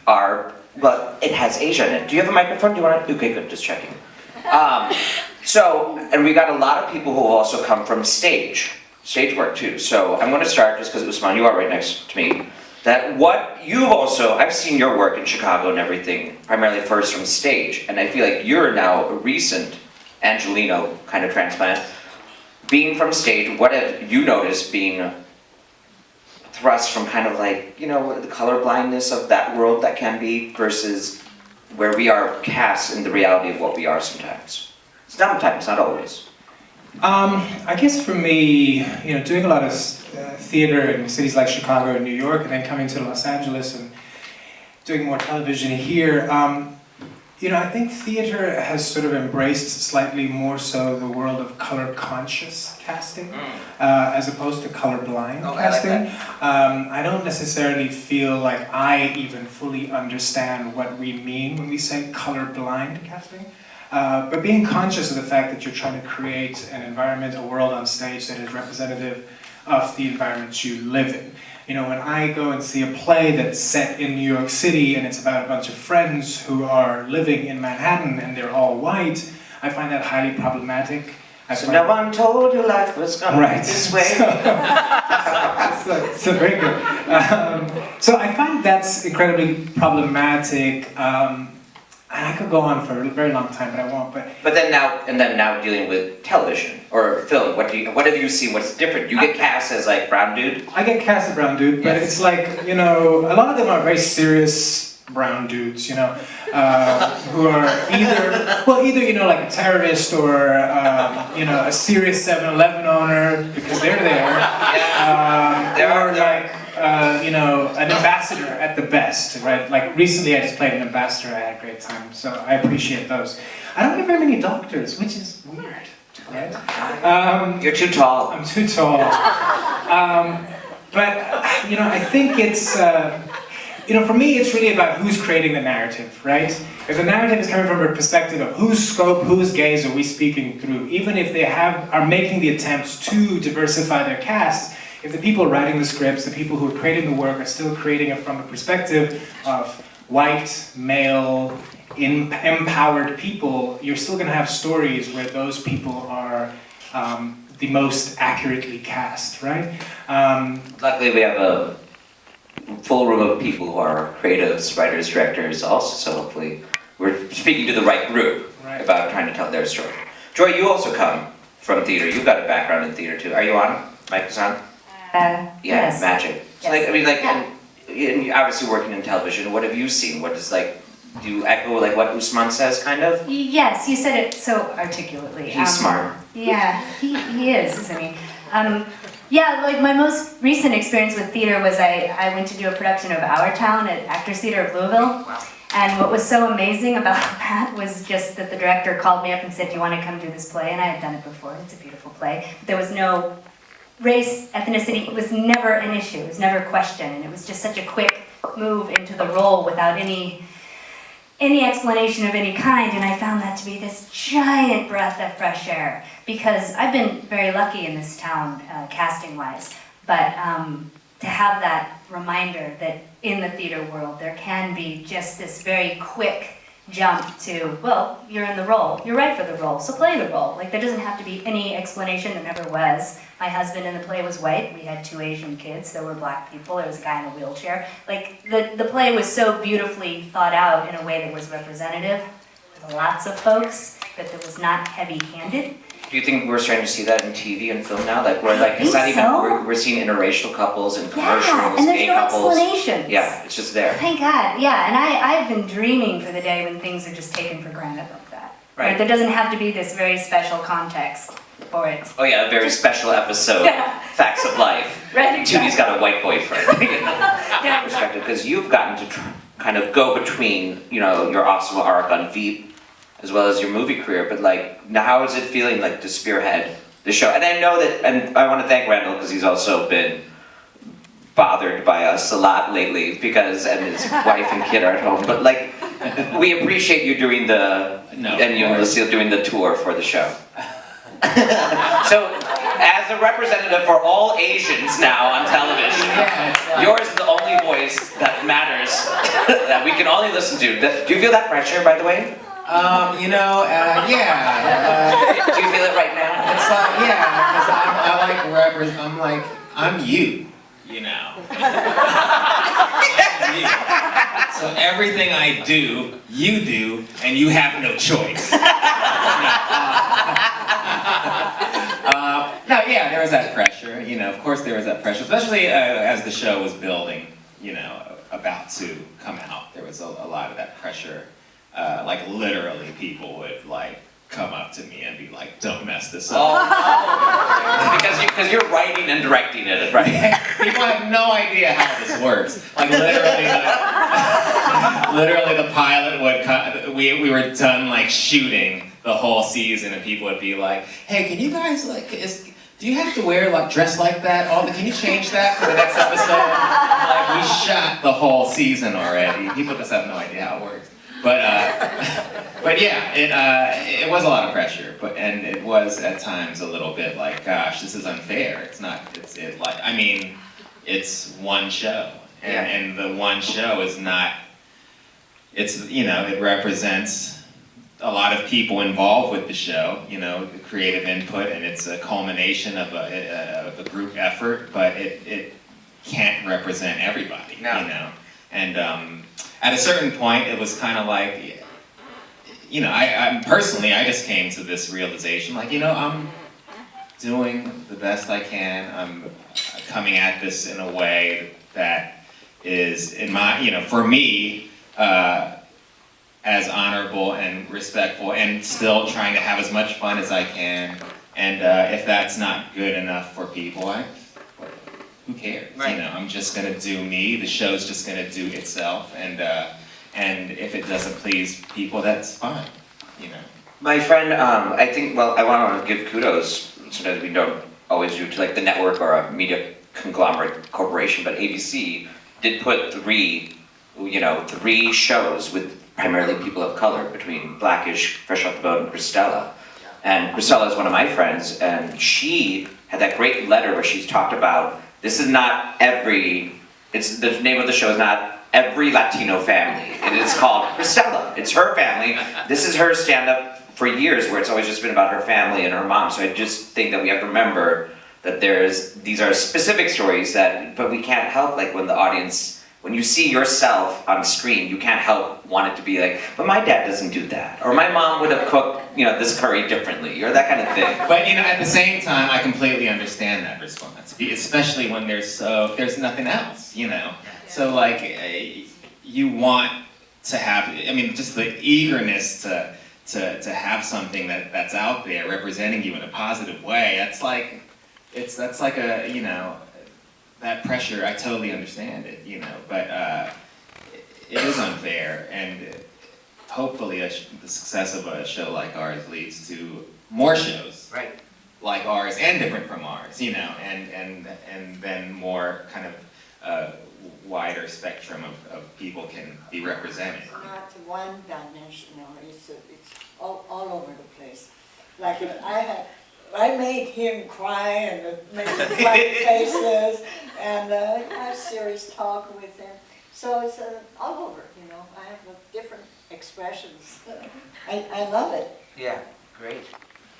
are, well, it has Asia in it. Do you have a microphone? Do you want to? Okay, good, just checking. And we got a lot of people who also come from stage work too. So I'm going to start, just because Usman, you are right next to me, that what you've also, I've seen your work in Chicago and everything, primarily first from stage, and I feel like you're now a recent Angelino kind of transplant. Being from stage, what have you noticed being thrust from kind of like, you know, the color blindness of that world that can be versus where we are cast in the reality of what we are sometimes? Sometimes, not always. I guess for me, you know, doing a lot of theater in cities like Chicago and New York, and then coming to Los Angeles and doing more television here, you know, I think theater has sort of embraced slightly more so the world of color-conscious casting, as opposed to color-blind casting. I like that. I don't necessarily feel like I even fully understand what we mean when we say color-blind casting. But being conscious of the fact that you're trying to create an environment, a world on stage that is representative of the environment you live in. You know, when I go and see a play that's set in New York City and it's about a bunch of friends who are living in Manhattan and they're all white, I find that highly problematic. So no one told you life was going right. this way. So very good. So I find that's incredibly problematic. And I could go on for a very long time, but I won't. But then now dealing with television or film, what have you seen? What's different? You get cast as like brown dude. I get cast as brown dude, but it's like, you know, a lot of them are very serious brown dudes, you know, who are either you know, like a terrorist or you know, a serious 7-Eleven owner because they're there. Or like you know, an ambassador at the best, right? Like recently I just played an ambassador, I had a great time, so I appreciate those. I don't get very many doctors, which is weird, right? You're too tall. I'm too tall. But, you know, I think it's, you know, for me it's really about who's creating the narrative, right? If the narrative is coming from a perspective of whose scope, whose gaze are we speaking through, even if they are making the attempts to diversify their cast, if the people writing the scripts, the people who are creating the work are still creating it from a perspective of white, male, empowered people, you're still going to have stories where those people are the most accurately cast, right? Luckily we have a full room of people who are creatives, writers, directors also, so hopefully we're speaking to the right group about trying to tell their story. Joy, you also come from theater. You've got a background in theater too. Are you on? Mic is on? Yes. Magic. So Yes. like, I mean, like, and obviously working in television, what have you seen? What is like, do you echo like what Usman says, kind of? Yes, you said it so articulately. He's smart. Yeah, he is, isn't he? Yeah, like my most recent experience with theater was I went to do a production of Our Town at Actors Theater of Louisville. Wow. And what was so amazing about that was just that the director called me up and said, "Do you want to come do this play?" And I had done it before. It's a beautiful play. There was no race, ethnicity, it was never an issue, it was never a question, and it was just such a quick move into the role without any explanation of any kind, and I found that to be this giant breath of fresh air, because I've been very lucky in this town, casting-wise, but to have that reminder that in the theater world there can be just this very quick jump to, well, you're in the role, you're right for the role, so play the role. Like, there doesn't have to be any explanation, there never was. My husband in the play was white, we had 2 Asian kids, there were black people, there was a guy in a wheelchair. Like, the play was so beautifully thought out in a way that was representative with lots of folks, but that was not heavy-handed. Do you think we're starting to see that in TV and film now? Like, we're like, it's not even, we're seeing interracial couples and commercials, and there's gay no couples. explanations. Yeah, it's just there. Thank God, yeah, and I've been dreaming for the day when things are just taken for granted like that. Right. There doesn't have to be this very special context for it. Oh yeah, a very special episode, Yeah. Facts of Life. Right, Judy's got a white boyfriend. You know, Yeah. perspective, because you've gotten to kind of go between, you know, your awesome arc on Veep, as well as your movie career, but like, now how is it feeling like to spearhead the show? And I know that, and I want to thank Randall, because he's also been bothered by us a lot lately, because, and his wife and kid are at home, but like, we appreciate you doing and you and Lucille doing the tour for the show. So, As a representative for all Asians now on television, yours is the only voice that matters, that we can only listen to. Do you feel that pressure, by the way? Yeah. Do you feel it right now? It's like, yeah, because I'm like, I'm you know. I'm you. So everything I do, you do, and you have no choice. No, yeah, there was that pressure, you know, of course there was that pressure, especially as the show was building, you know, about to come out. There was a lot of that pressure. Like literally people would like come up to me and be like, don't mess this up. Oh, because you're writing and directing it, right? People have no idea how this works. Like literally the pilot would come, we were done like shooting the whole season and people would be like, hey, can you guys like, do you have to wear like dress like that? Can you change that for the next episode? Like we shot the whole season already. People just have no idea how it works. But yeah, it was a lot of pressure, and it was at times a little bit like, gosh, this is unfair. It's not. I mean, it's one show, and the one show is not. It's, you know, it represents a lot of people involved with the show. You know, the creative input, and it's a culmination of a group effort, but it can't represent everybody. No. You know, and. At a certain point, it was kind of like, you know, I personally, I just came to this realization, like, you know, I'm doing the best I can. I'm coming at this in a way that is, in my, you know, for me, as honorable and respectful, and still trying to have as much fun as I can. And if that's not good enough for people, who cares? Right. You know, I'm just gonna do me. The show's just gonna do itself, and if it doesn't please people, that's fine. You know. My friend, I think, well, I want to give kudos, sometimes we don't always do, to like the network or a media conglomerate corporation, but ABC did put three shows with primarily people of color, between Blackish, Fresh Off the Boat, and Christella. And Christella is one of my friends, and she had that great letter where she's talked about, this is not the name of the show is not Every Latino Family. It is called Christella. It's her family. This is her stand-up for years, where it's always just been about her family and her mom. So I just think that we have to remember that these are specific stories but we can't help, like, when you see yourself on screen, you can't help want it to be like, but my dad doesn't do that, or my mom would have cooked, you know, this curry differently, or that kind of thing. But, you know, at the same time, I completely understand that response, especially when there's nothing else, you know. So, like, you want to have, I mean, just the eagerness to have something that's out there representing you in a positive way. That's like a, you know, that pressure, I totally understand it, you know, but it is unfair, and hopefully the success of a show like ours leads to more shows like ours and different from ours, you know, and then more kind of wider spectrum of people can be represented. It's not one dimensional, it's all over the place. Like I made him cry and made funny faces and have serious talk with him. So it's all over, you know. I have different expressions. I love it. Yeah, great.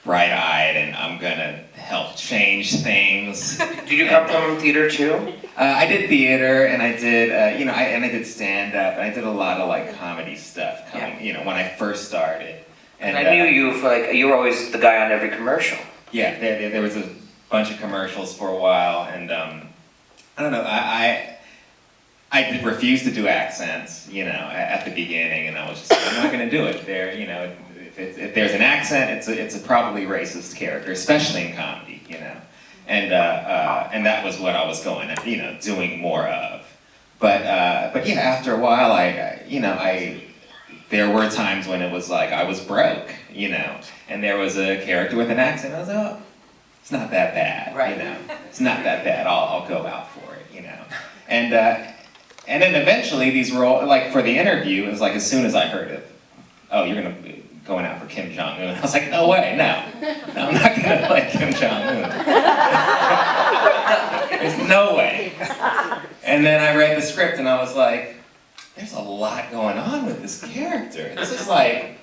Bright-eyed, and I'm gonna help change things. Did you come from theater too? I did theater, and I did, you know, I did stand-up, and I did a lot of like comedy stuff. You know, when I first started. And I knew you for like, you were always the guy on every commercial. Yeah, there was a bunch of commercials for a while, and I don't know, I refused to do accents, you know, at the beginning, and I was just like, I'm not going to do it. You know, if there's an accent, it's a probably racist character, especially in comedy, you know, and that was what I was going at, you know, doing more of. But yeah, after a while, there were times when it was like I was broke, you know, and there was a character with an accent. I was like, oh, it's not that bad, right. You know, it's not that bad. I'll go out for it, you know, and then eventually these roles, like for the interview, it was like as soon as I heard it, oh, you're gonna going out for Kim Jong-un. I was like, no way, no, I'm not gonna play Kim Jong-un. There's no way. And then I read the script and I was like, there's a lot going on with this character. This is like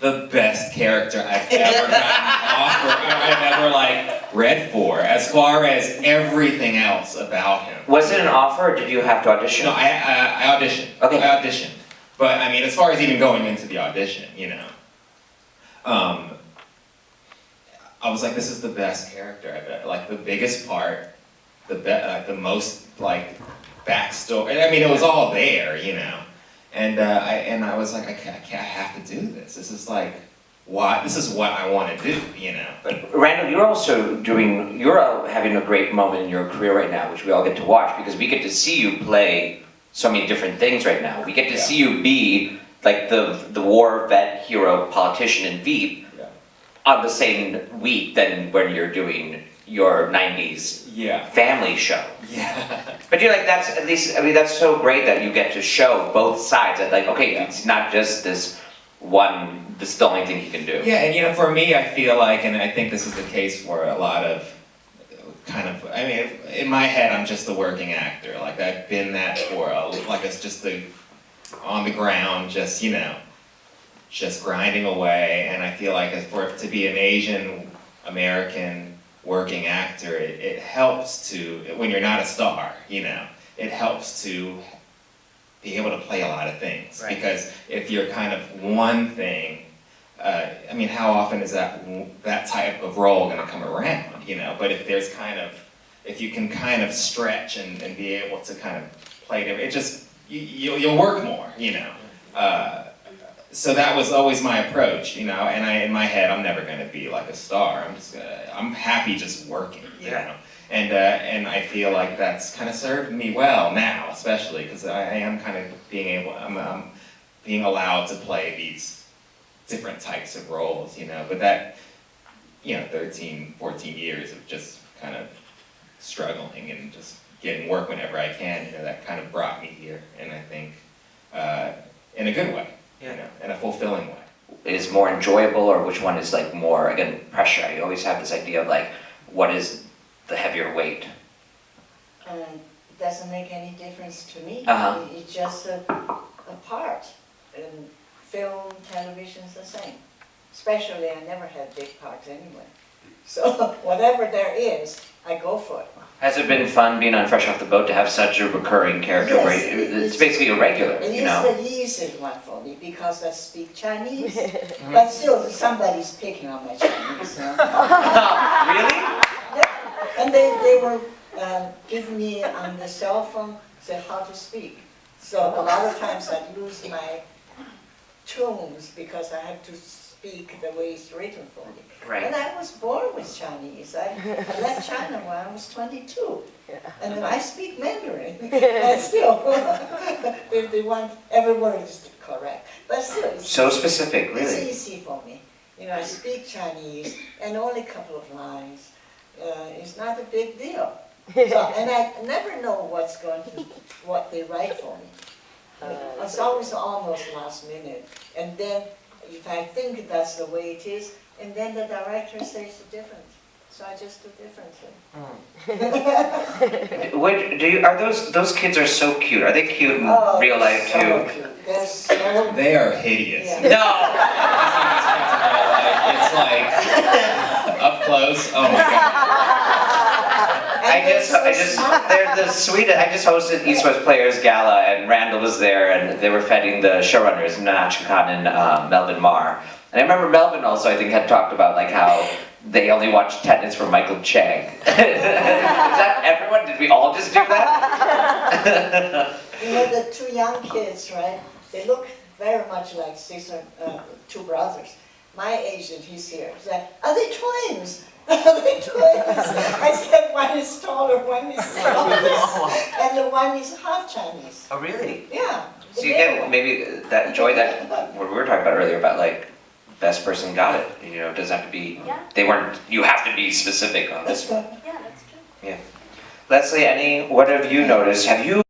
the best character I've ever gotten offered, I've ever like read for, as far as everything else about him. Was it an offer, or did you have to audition? No, I auditioned. Okay. I auditioned. But I mean, as far as even going into the audition, you know, I was like, this is the best character I've ever, like the biggest part, the most like backstory. I mean, it was all there, you know. And I was like, I have to do this. This is like, this is what I want to do, you know. But Randall, you're having a great moment in your career right now, which we all get to watch, because we get to see you play so many different things right now. We get to see you be like the war vet hero politician in Veep on the same week than when you're doing your 90s family show. Yeah. But you're like, that's at least, I mean, that's so great that you get to show both sides. That like, okay, it's not just this is the only thing he can do. Yeah, and you know, for me, I feel like, and I think this is the case for a lot of kind of, I mean, in my head, I'm just a working actor. Like, I've been that for, like, it's just on the ground, just, you know, just grinding away. And I feel like for it to be an Asian American working actor, it helps to, when you're not a star, you know, it helps to be able to play a lot of things. Right. Because if you're kind of one thing, I mean, how often is that type of role going to come around, you know? But if there's if you can kind of stretch and be able to kind of play it just, you'll work more, you know? So that was always my approach, you know? And in my head, I'm never going to be like a star. I'm happy just working, you know? And I feel like that's kind of served me well now, especially, because I am kind of I'm being allowed to play these different types of roles, you know, but that, you know, 13, 14 years of just kind of struggling and just getting work whenever I can, you know, that kind of brought me here, and I think in a good way, you know, in a fulfilling way. Is more enjoyable, or which one is like more, again, pressure? I always have this idea of like, what is the heavier weight? It doesn't make any difference to me. Uh-huh. It's just a part. And film, television's the same. Especially, I never had big parts anyway. So whatever there is, I go for it. Has it been fun being on Fresh Off the Boat to have such a recurring character? Yes, where it's basically a regular, It you is know? the easiest one for me because I speak Chinese. But still, somebody's picking on my Chinese. Really? Yeah. And they were giving me on the cell phone, say how to speak. So a lot of times I lose my tunes because I have to speak the way it's written for me. Right. And I was born with Chinese. I left China when I was 22. And then I speak Mandarin. And still, they want every word is correct. But still, it's So specific, It's really. easy for me. You know, I speak Chinese and only a couple of lines. It's not a big deal. So, and I never know what they write for me. It's always almost last minute. And then if I think that's the way it is, and then the director says different. So I just do differently. Are those kids are so cute? Are they cute in real life so too? cute. They're so They are hideous. Yeah. No! It's like up close. Oh my god. They're the sweetest. I just hosted East West Players Gala, and Randall was there, and they were feting the showrunners, Natasha Khan and Melvin Marr. And I remember Melvin also, I think, had talked about like how they only watched tennis from Michael Chang. Is that everyone? Did we all just do that? You know, the two young kids, right? They look very much like two brothers. My agent, he's here, said, are they twins? Are they twins? I said, one is taller, one is smaller, and the one is half Chinese. Oh, really? Yeah. So you get maybe that joy that what we were talking about earlier about like best person got it. You know, it doesn't have to be. Yeah. They weren't. You have to be specific on this one. Yeah, that's true. Yeah. Leslie, what have you noticed? Have you